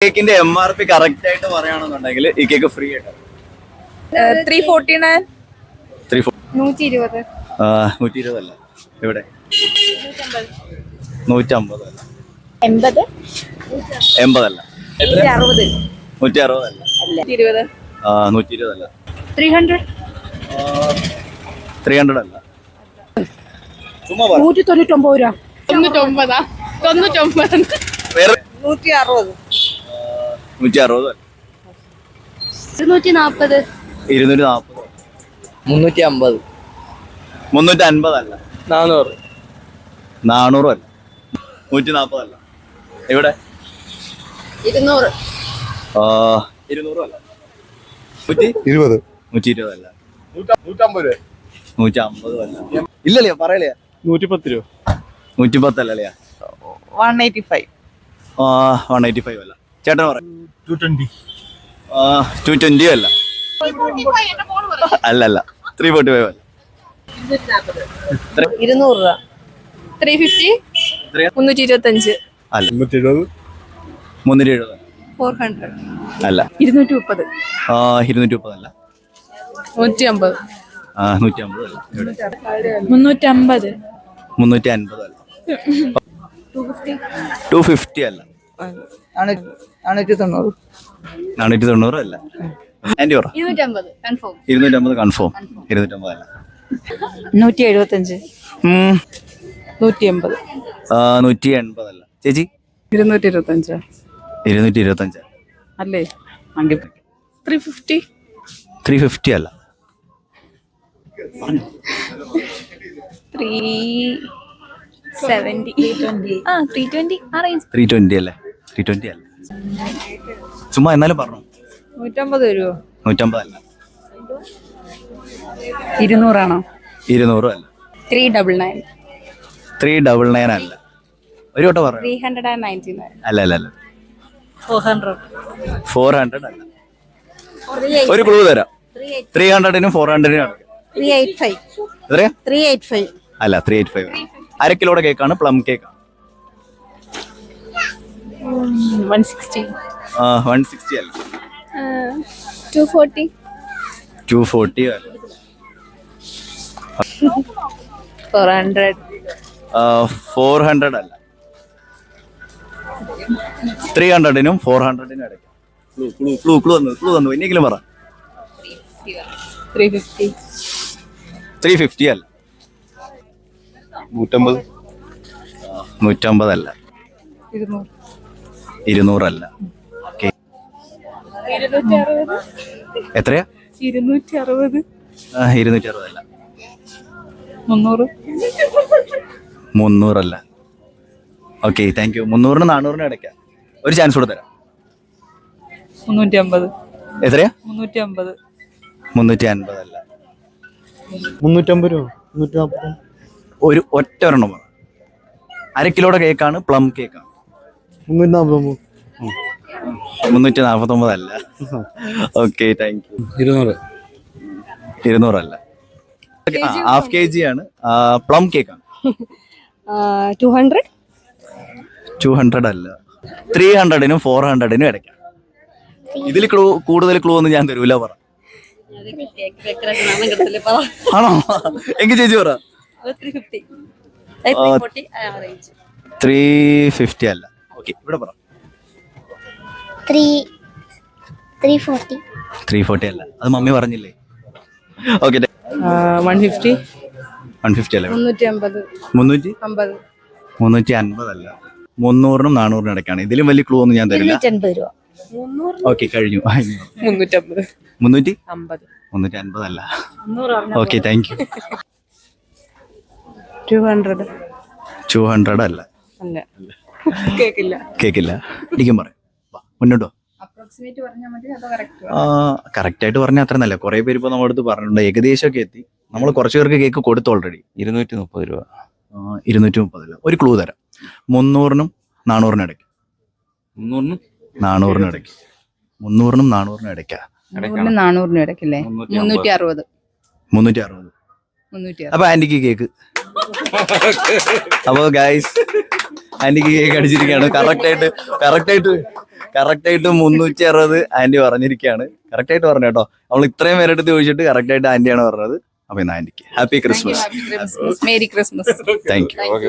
കേക്കിന്റെ MRP correct ആയിട്ട് പറയുകയാണെന്നുണ്ടെങ്കിൽ ഈ കേക്ക് ഫ്രീ ആയിട്ട് 349 120 അല്ല ഇവിടെ 150 അല്ല 80 അല്ല 160 അല്ല 120 അല്ല 300 അല്ല ചുമ്മാ 199 രൂപ 99 വേറെ 160 160 അല്ല 240 240 350 350 അല്ല 400 400 അല്ല 140 അല്ല ഇവിടെ 200 200 അല്ല 120 അല്ല 150 അല്ല ഇല്ലല്ലേ പറയലേ 110 രൂപ 110 അല്ലല്ലേ 185 185 അല്ല ചേട്ടൻ പറ 220 അല്ല അല്ല 345 അല്ല 200 രൂപ 350 325 അല്ല 370 400 അല്ല 230 230 അല്ല 150 150 അല്ല ഇവിടെ 350 350 അല്ല 250 അല്ല 490 490 അല്ല ആൻറ്റി പറ 250 കൺഫേം 250 കൺഫേം 250 അല്ല 175 180 180 അല്ല ചേച്ചി 225 225 അല്ലേ 350 350 അല്ല 370 320 ആ റേഞ്ച് 320 അല്ലേ 320 അല്ല ചുമ്മാ എന്നാലും പറഞ്ഞു 150 രൂപ 150 അല്ല 200 ആണോ 200 അല്ല 399 399 അല്ല ഒരു വട്ടം പറഞ്ഞു 399 അല്ല അല്ല അല്ല 400 400 അല്ല ഒരു ക്ലൂ തരാം 300നും 400നും ആണ് 385 എത്രയാ 385 അല്ല 385 അര കിലോയുടെ കേക്കാണ് പ്ലം കേക്കാണ് 160 160 അല്ല 240 240 അല്ല 400 400 അല്ല 300നും 400നും ഇടയ്ക്ക് ക്ലൂ തന്നു ഇനിയെങ്കിലും പറ 350 350 അല്ല 150 അല്ല 200 അല്ല ഓക്കെ എത്രയാ 260 260 അല്ല 300 300 അല്ല ഓക്കെ താങ്ക് യു 300നും 400നും ഇടയ്ക്കാ ഒരു ചാൻസ് കൂടെ തരാം 350 എത്രയാ 350 350 അല്ല 350 രൂപ 140 ഒരു ഒറ്റ ഒരെണ്ണം പറ അര കിലോയുടെ കേക്കാണ് പ്ലം കേക്കാണ് 349 അല്ല ഓക്കെ താങ്ക് യു 200 അല്ല ഹാഫ് കെ ജി ആണ് പ്ലം കേക്കാണ് 200 200 അല്ല 300നും 400നും ഇടയ്ക്കാണ് ഇതിൽ കൂടുതൽ ക്ലൂ ഒന്നും ഞാൻ തരൂല പറ ആണോ എങ്കിൽ ചേച്ചി പറ 350 അല്ല ഓക്കെ ഇവിടെ പറ 340 അല്ല അത് മമ്മി പറഞ്ഞില്ലേ ഓക്കെ 150 150 അല്ല 350 350 അല്ല 300നും 400നും ഇടയ്ക്കാണ് ഇതിലും വലിയ ക്ലൂ ഒന്നും ഞാൻ തരില്ല 280 രൂപ ഓക്കെ കഴിഞ്ഞു 350 350 അല്ല ഓക്കെ താങ്ക് യു 200 അല്ല അല്ല കേക്കില്ല ഇരിക്കും പറയാം മുന്നോട്ടോ കറക്റ്റ് ആയിട്ട് പറഞ്ഞാൽ അത്ര നല്ല കുറെ പേര് ഇപ്പൊ നമ്മുടെ അടുത്ത് പറഞ്ഞിട്ടുണ്ട് ഏകദേശമൊക്കെ എത്തി നമ്മൾ കുറച്ച് പേർക്ക് കേക്ക് കൊടുത്തു ഓൾറെഡി 230 രൂപ 230 അല്ല ഒരു ക്ലൂ തരാം 300നും 400നും ഇടയ്ക്ക് 300നും 400നും ഇടയ്ക്കാ 400 ഇടയ്ക്കല്ലേ 360 അപ്പൊ ആന്റിക്ക് കേക്ക് അപ്പൊ ഗൈസ് ആന്റിക്ക് കേക്ക് അടിച്ചിരിക്കുകയാണ്. കറക്റ്റായിട്ട് 360 ആന്റി പറഞ്ഞിരിക്കുകയാണ്. കറക്റ്റായിട്ട് പറഞ്ഞു കേട്ടോ. നമ്മൾ ഇത്രയും പേരെടുത്ത് ചോദിച്ചിട്ട് കറക്റ്റായിട്ട് ആന്റിയാണ് പറഞ്ഞത്. അപ്പൊ ഇന്ന് ആന്റിക്ക് happy Christmas. Merry Christmas. Thank you. Okay